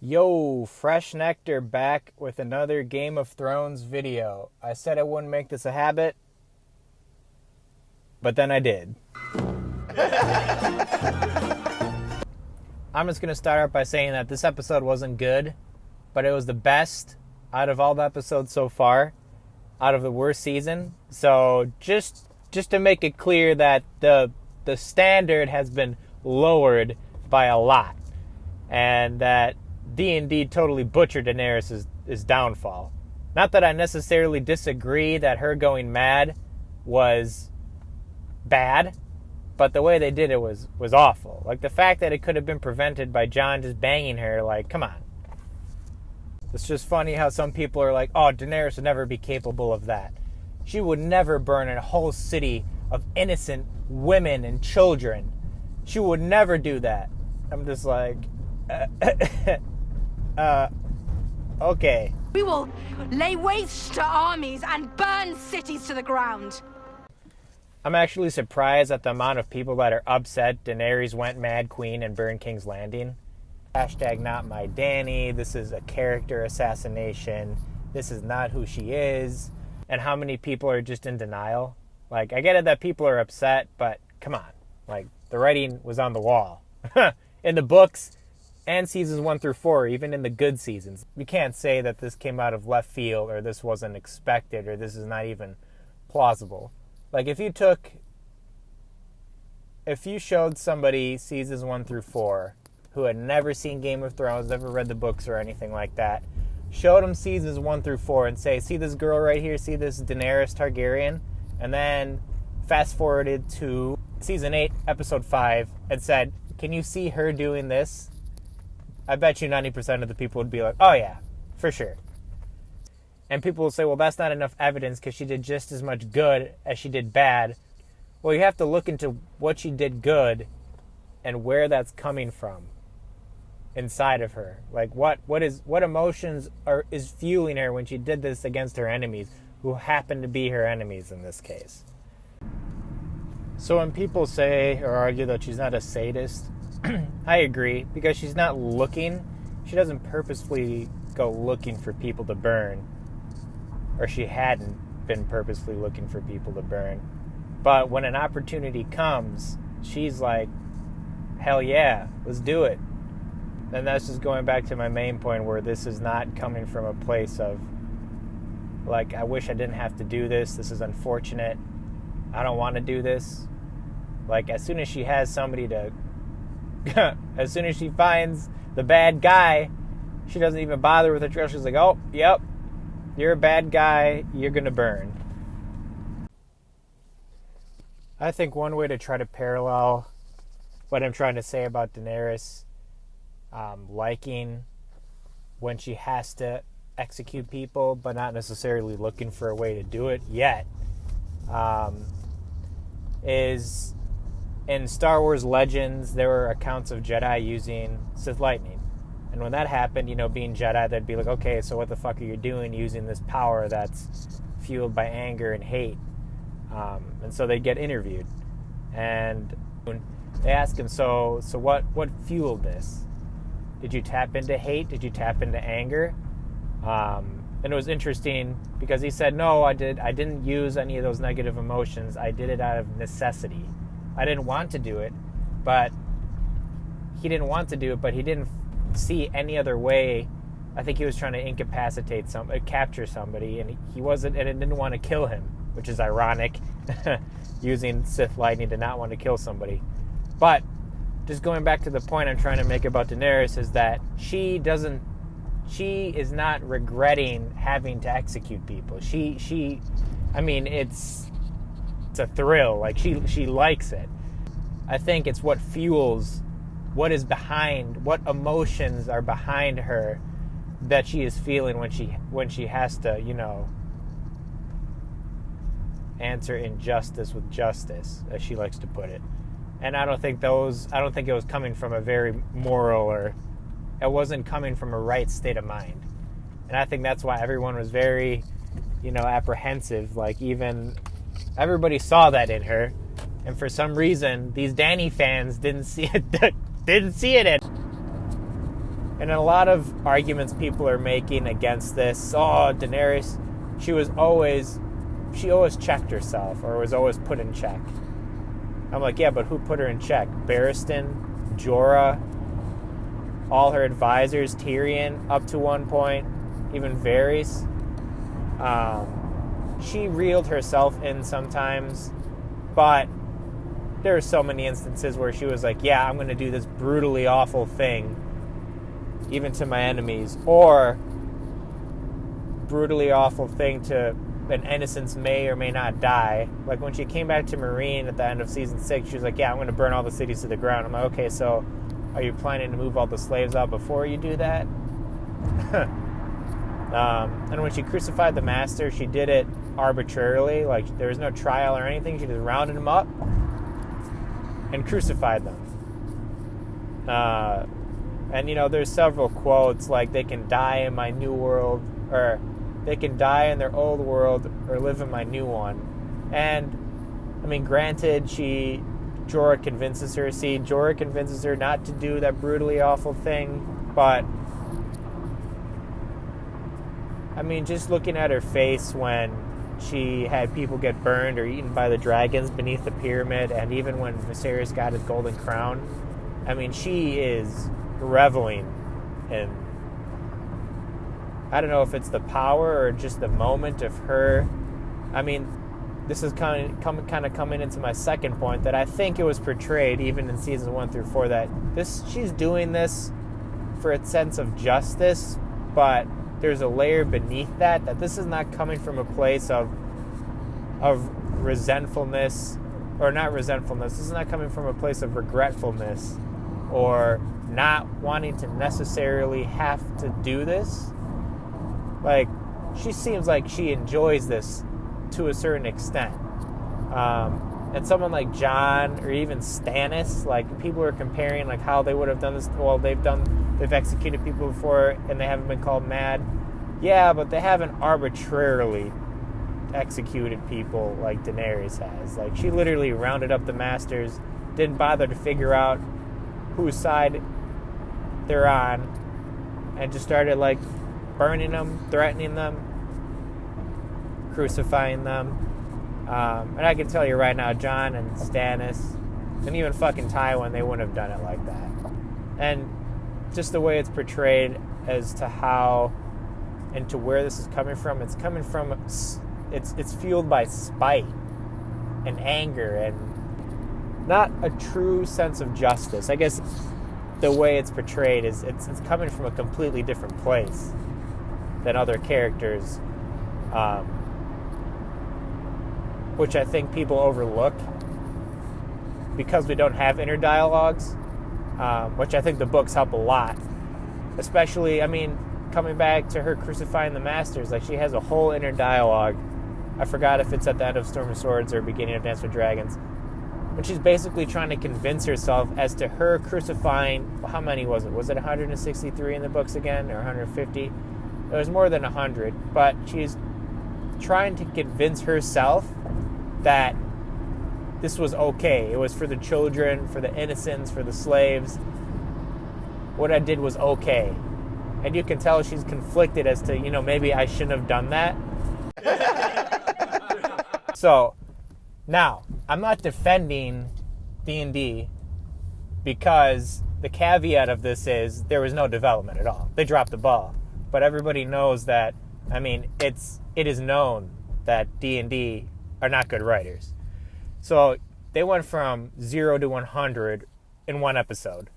Yo, Fresh Nectar back with another Game of Thrones video. I said I wouldn't make this a habit, but then I did. I'm just going to start out by saying that this episode wasn't good, but it was the best out of all the episodes so far, out of the worst season. So just to make it clear that the standard has been lowered by a lot, and that D&D totally butchered Daenerys' downfall. Not that I necessarily disagree that her going mad was bad, but the way they did it was awful. Like, the fact that it could have been prevented by Jon just banging her, like, come on. It's just funny how some people are like, oh, Daenerys would never be capable of that. She would never burn a whole city of innocent women and children. She would never do that. I'm just like, okay. We will lay waste to armies and burn cities to the ground. I'm actually surprised at the amount of people that are upset Daenerys went Mad Queen and burned King's Landing. Hashtag not my Dany. This is a character assassination. This is not who she is. And how many people are just in denial? Like, I get it that people are upset, but come on. Like, the writing was on the wall. In the books and seasons 1 through 4, even in the good seasons. You can't say that this came out of left field, or this wasn't expected, or this is not even plausible. Like, if you showed somebody seasons 1 through 4 who had never seen Game of Thrones, never read the books or anything like that, showed them seasons 1 through 4 and say, see this girl right here, see this Daenerys Targaryen, and then fast forwarded to season 8, episode 5, and said, can you see her doing this? I bet you 90% of the people would be like, oh yeah, for sure. And people will say, well, that's not enough evidence because she did just as much good as she did bad. Well, you have to look into what she did good and where that's coming from inside of her. Like, what emotions is fueling her when she did this against her enemies, who happen to be her enemies in this case. So when people say or argue that she's not a sadist, I agree, because she's not looking. She doesn't purposefully go looking for people to burn. Or she hadn't been purposefully looking for people to burn. But when an opportunity comes, she's like, hell yeah, let's do it. And that's just going back to my main point, where this is not coming from a place of, like, I wish I didn't have to do this. This is unfortunate. I don't want to do this. Like, as soon as she has somebody to... as soon as she finds the bad guy, she doesn't even bother with the trail. She's like, oh, yep, you're a bad guy. You're going to burn. I think one way to try to parallel what I'm trying to say about Daenerys liking when she has to execute people, but not necessarily looking for a way to do it yet, is in Star Wars Legends, there were accounts of Jedi using Sith lightning. And when that happened, being Jedi, they'd be like, okay, so what the fuck are you doing using this power that's fueled by anger and hate? And so they'd get interviewed. And they ask him, so what fueled this? Did you tap into hate? Did you tap into anger? And it was interesting because he said, no, I didn't use any of those negative emotions. I did it out of necessity. I didn't want to do it, but he didn't see any other way. I think he was trying to capture somebody, and he wasn't, and it didn't want to kill him, which is ironic, using Sith lightning to not want to kill somebody. But just going back to the point I'm trying to make about Daenerys is that she is not regretting having to execute people. It's a thrill. Like, she likes it. I think it's what fuels, what emotions are behind her that she is feeling when she has to, answer injustice with justice, as she likes to put it. And I don't think it was coming from a very moral, or it wasn't coming from a right state of mind. And I think that's why everyone was very, apprehensive. Like, even everybody saw that in her, and for some reason, these Dany fans didn't see it. And a lot of arguments people are making against this, Daenerys, she always checked herself, or was always put in check. I'm like, yeah, but who put her in check? Barristan, Jorah, all her advisors, Tyrion, up to one point, even Varys. She reeled herself in sometimes, but there are so many instances where she was like, yeah, I'm going to do this brutally awful thing, even to my enemies, or brutally awful thing to an innocent may or may not die. Like when she came back to Meereen at the end of season 6, she was like, yeah, I'm going to burn all the cities to the ground. I'm like, okay, so are you planning to move all the slaves out before you do that? And when she crucified the Master, she did it arbitrarily. Like, there was no trial or anything. She just rounded them up and crucified them. And, there's several quotes, like, they can die in my new world, or they can die in their old world, or live in my new one. And, I mean, granted, Jorah convinces her not to do that brutally awful thing, but I mean, just looking at her face when she had people get burned or eaten by the dragons beneath the pyramid, and even when Viserys got his golden crown, I mean, she is reveling in, I don't know if it's the power or just the moment of her. I mean, this is kind of coming into my second point, that I think it was portrayed even in season 1 through 4 that she's doing this for a sense of justice, but there's a layer beneath that this is not coming from a place of resentfulness, or not resentfulness. This is not coming from a place of regretfulness or not wanting to necessarily have to do this. Like, she seems like she enjoys this to a certain extent. And someone like Jon or even Stannis, like, people are comparing like how they would have done this. Well, they've executed people before and they haven't been called mad. Yeah, but they haven't arbitrarily executed people like Daenerys has. Like, she literally rounded up the Masters, didn't bother to figure out whose side they're on, and just started like burning them, threatening them, crucifying them. And I can tell you right now, Jon and Stannis, and even fucking Tywin, they wouldn't have done it like that. And just the way it's portrayed as to how and to where this is coming from, it's fueled by spite and anger and not a true sense of justice. I guess the way it's portrayed is it's coming from a completely different place than other characters, which I think people overlook because we don't have inner dialogues, which I think the books help a lot. Especially, I mean, coming back to her crucifying the Masters, like, she has a whole inner dialogue. I forgot if it's at the end of Storm of Swords or beginning of Dance with Dragons, but she's basically trying to convince herself as to her crucifying, how many was it? Was it 163 in the books again, or 150? It was more than 100, but she's trying to convince herself that this was okay. It was for the children, for the innocents, for the slaves. What I did was okay. And you can tell she's conflicted as to, maybe I shouldn't have done that. So, now, I'm not defending D&D because the caveat of this is there was no development at all. They dropped the ball. But everybody knows that, I mean, it is known that D&D are not good writers. So they went from 0 to 100 in one episode.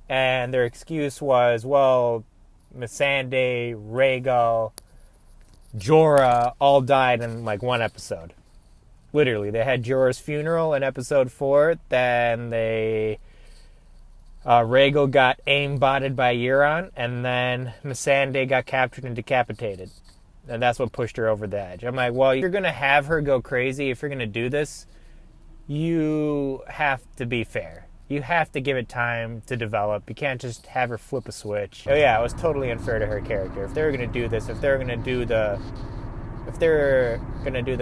And their excuse was, well, Missandei, Rhaegal, Jorah all died in like one episode. Literally, they had Jorah's funeral in episode 4. Then Rhaegal got aimbotted by Euron, and then Missandei got captured and decapitated. And that's what pushed her over the edge. I'm like, well, if you're going to have her go crazy, if you're going to do this, you have to be fair. You have to give it time to develop. You can't just have her flip a switch. Oh yeah, it was totally unfair to her character. If they were going to do this, if they're going to do the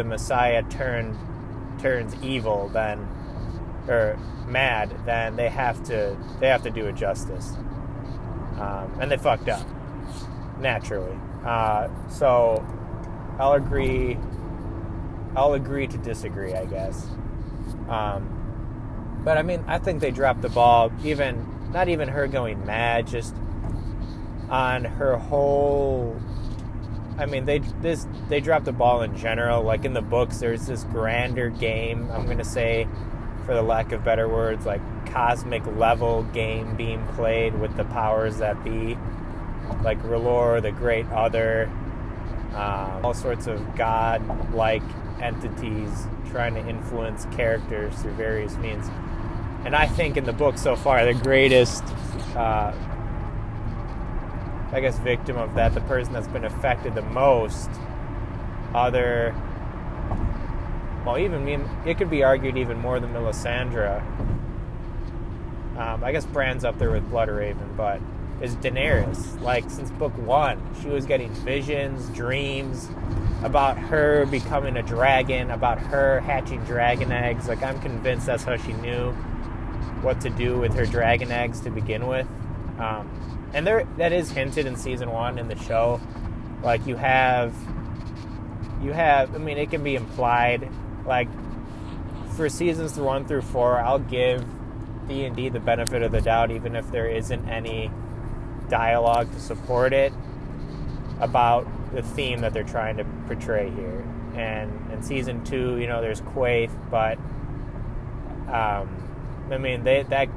Messiah turns evil, then, or mad, then they have to do it justice. And they fucked up, naturally. So I'll agree to disagree, I guess. But I mean, I think they dropped the ball, not even her going mad, just on her whole. I mean, they dropped the ball in general. Like in the books, there's this grander game, I'm going to say, for the lack of better words, like cosmic level game being played with the powers that be, like R'hllor, the Great Other, all sorts of god-like entities trying to influence characters through various means. And I think in the book so far, the greatest, victim of that, the person that's been affected the most, it could be argued even more than Melisandre. I guess Bran's up there with Bloodraven, but is Daenerys. Like, since book 1, she was getting visions, dreams about her becoming a dragon, about her hatching dragon eggs. Like, I'm convinced that's how she knew what to do with her dragon eggs to begin with. And that is hinted in season 1 in the show. Like, you have, I mean, it can be implied. Like, for seasons 1 through 4, I'll give D&D the benefit of the doubt, even if there isn't any dialogue to support it, about the theme that they're trying to portray here. And in season 2, there's Quaithe, but I mean, that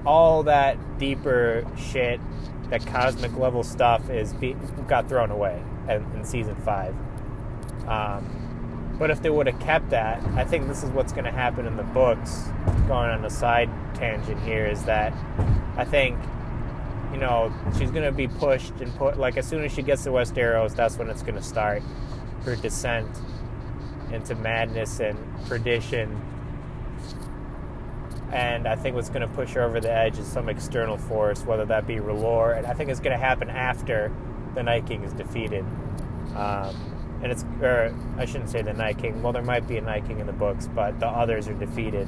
all that deeper shit, that cosmic level stuff got thrown away in season 5. But if they would have kept that, I think this is what's going to happen in the books. Going on a side tangent here, is that I think, she's going to be pushed and like, as soon as she gets to Westeros, that's when it's going to start her descent into madness and perdition. And I think what's going to push her over the edge is some external force, whether that be R'hllor. And I think it's going to happen after the Night King is defeated. I shouldn't say the Night King. Well, there might be a Night King in the books, but the others are defeated.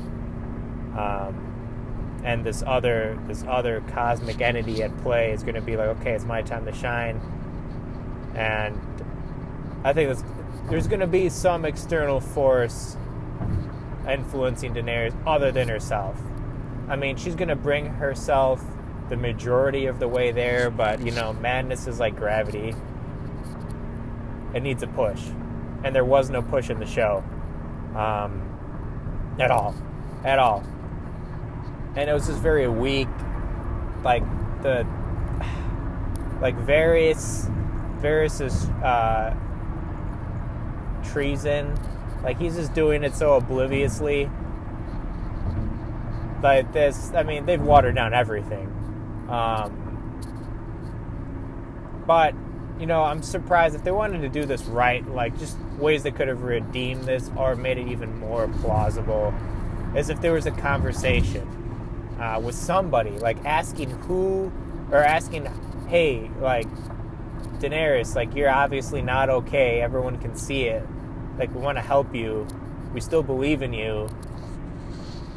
And this other cosmic entity at play is going to be like, okay, it's my time to shine. And I think there's going to be some external force influencing Daenerys other than herself. I mean, she's going to bring herself the majority of the way there, but, madness is like gravity. It needs a push. And there was no push in the show. At all. And it was just very weak. Like, Varys' treason. Like, he's just doing it so obliviously. Like this, I mean, they've watered down everything. But, I'm surprised if they wanted to do this right, like, just ways they could have redeemed this or made it even more plausible, is if there was a conversation with somebody, like, asking, hey, like, Daenerys, like, you're obviously not okay, everyone can see it, like, we want to help you, we still believe in you.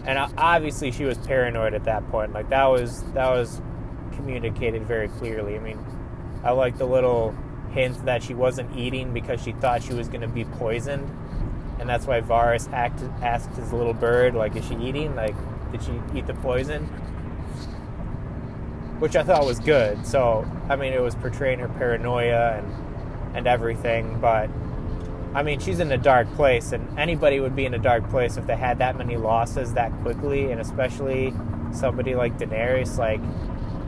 And obviously she was paranoid at that point. Like, that was communicated very clearly. I mean, I like the little hint that she wasn't eating because she thought she was going to be poisoned. And that's why Varys asked his little bird, like, is she eating? Like, did she eat the poison? Which I thought was good. So, I mean, it was portraying her paranoia and everything. But, I mean, she's in a dark place, and anybody would be in a dark place if they had that many losses that quickly, and especially somebody like Daenerys. Like,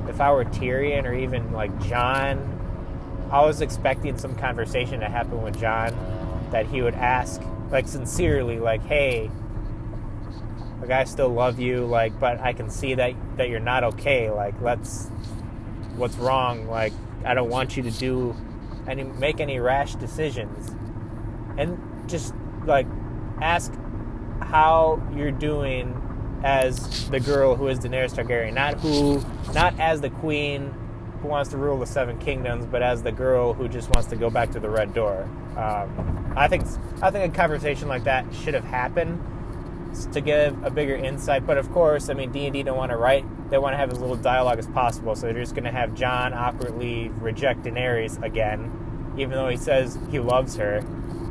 if I were Tyrion or even, like, Jon, I was expecting some conversation to happen with Jon that he would ask, like, sincerely, like, hey, like, I still love you, like, but I can see that you're not okay, like, what's wrong, like, I don't want you to make any rash decisions. And just, like, ask how you're doing as the girl who is Daenerys Targaryen. Not as the queen who wants to rule the Seven Kingdoms, but as the girl who just wants to go back to the Red Door. I think a conversation like that should have happened to give a bigger insight. But of course, I mean, D&D don't want to write. They want to have as little dialogue as possible. So they're just going to have Jon awkwardly reject Daenerys again, even though he says he loves her,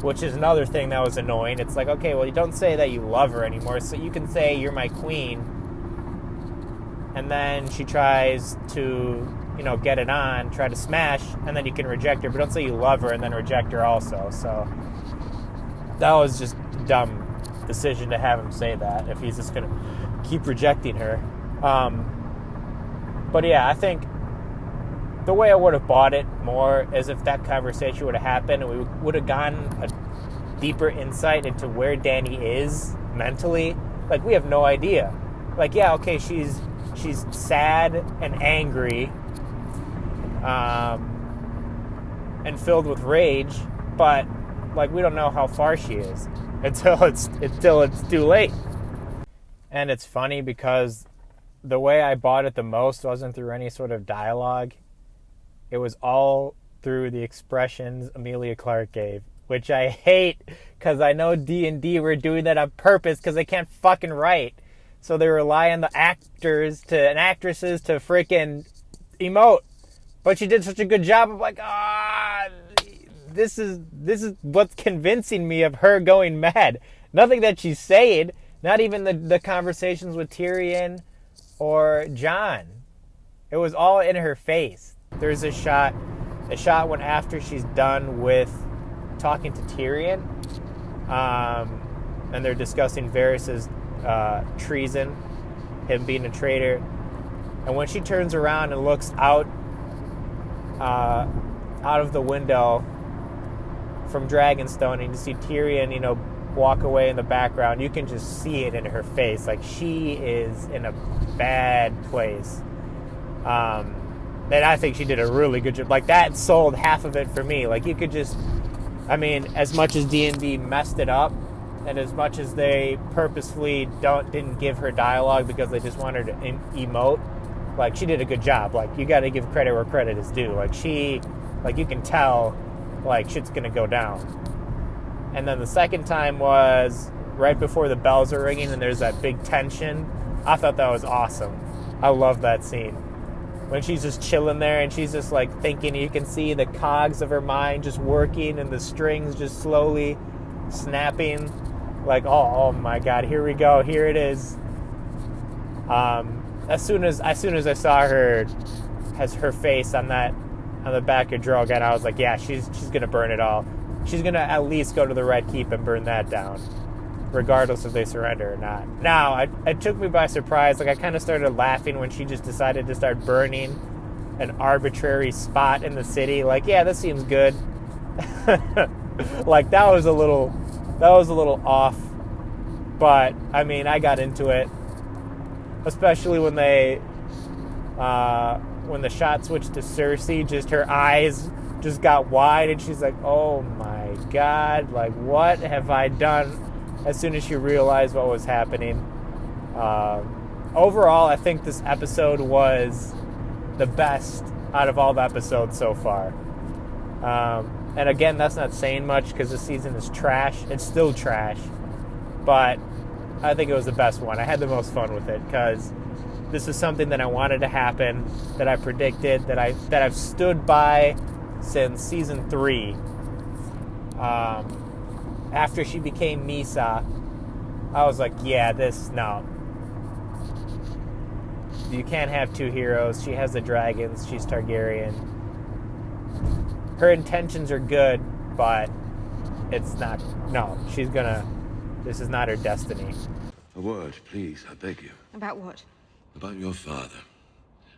which is another thing that was annoying. It's like, okay, well, you don't say that you love her anymore, so you can say you're my queen. And then she tries to, get it on, try to smash, and then you can reject her. But don't say you love her and then reject her also. So that was just a dumb decision to have him say that if he's just going to keep rejecting her. But yeah, I think the way I would have bought it more is if that conversation would have happened and we would have gotten a deeper insight into where Dany is mentally. Like, we have no idea. Like, yeah, okay, she's sad and angry, and filled with rage, but like, we don't know how far she is until it's too late. And it's funny because the way I bought it the most wasn't through any sort of dialogue. It was all through the expressions Emilia Clarke gave, which I hate because I know D&D were doing that on purpose because they can't fucking write. So they rely on the actors and actresses to freaking emote. But she did such a good job of like, this is what's convincing me of her going mad. Nothing that she's saying, not even the conversations with Tyrion or Jon. It was all in her face. There's a shot when after she's done with talking to Tyrion, and they're discussing Varys' treason, him being a traitor. And when she turns around and looks out of the window from Dragonstone, and you see Tyrion, walk away in the background, you can just see it in her face. Like, she is in a bad place. And I think she did a really good job. Like, that sold half of it for me. Like, you could just, as much as D&D messed it up, and as much as they purposefully didn't give her dialogue because they just wanted her to emote, like, she did a good job. Like, you got to give credit where credit is due. Like, you can tell, like, shit's gonna go down. And then the second time was right before the bells are ringing and there's that big tension. I thought that was awesome. I love that scene. When she's just chilling there and she's just like thinking, you can see the cogs of her mind just working and the strings just slowly snapping. Like, oh my God, here we go, here it is. As soon as I saw her, has her face on the back of Drogon, I was like, yeah, she's gonna burn it all. She's gonna at least go to the Red Keep and burn that down, regardless if they surrender or not. Now, it took me by surprise. Like, I kind of started laughing when she just decided to start burning an arbitrary spot in the city. Like, yeah, this seems good. Like, that was a little off, but I got into it, especially when when the shot switched to Cersei. Just her eyes just got wide, and she's like, "Oh my God! Like, what have I done?" As soon as she realized what was happening. Overall, I think this episode was the best out of all the episodes so far. And again, that's not saying much because the season is trash. It's still trash. But I think it was the best one. I had the most fun with it because this is something that I wanted to happen, that I predicted, that I've stood by since season 3. After she became Misa, I was like, yeah, no. You can't have two heroes. She has the dragons. She's Targaryen. Her intentions are good, but it's not. No, this is not her destiny. A word, please, I beg you. About what? About your father.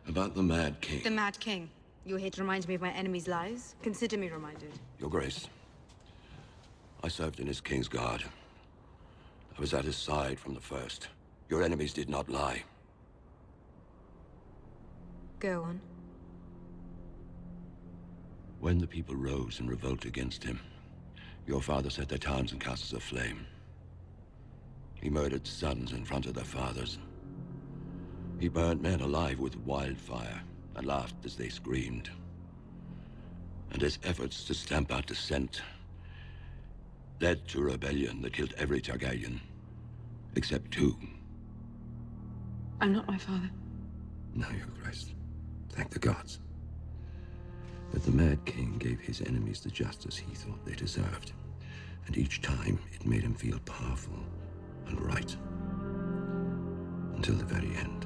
About the Mad King. The Mad King. You're here to remind me of my enemy's lies? Consider me reminded. Your Grace, I served in his King's Guard. I was at his side from the first. Your enemies did not lie. Go on. When the people rose in revolt against him, your father set their towns and castles aflame. He murdered sons in front of their fathers. He burned men alive with wildfire and laughed as they screamed. And his efforts to stamp out dissent led to a rebellion that killed every Targaryen, Except two. I'm not my father. No, your grace. Thank the gods. But the Mad King gave his enemies the justice he thought they deserved. And each time, it made him feel powerful and right. Until the very end.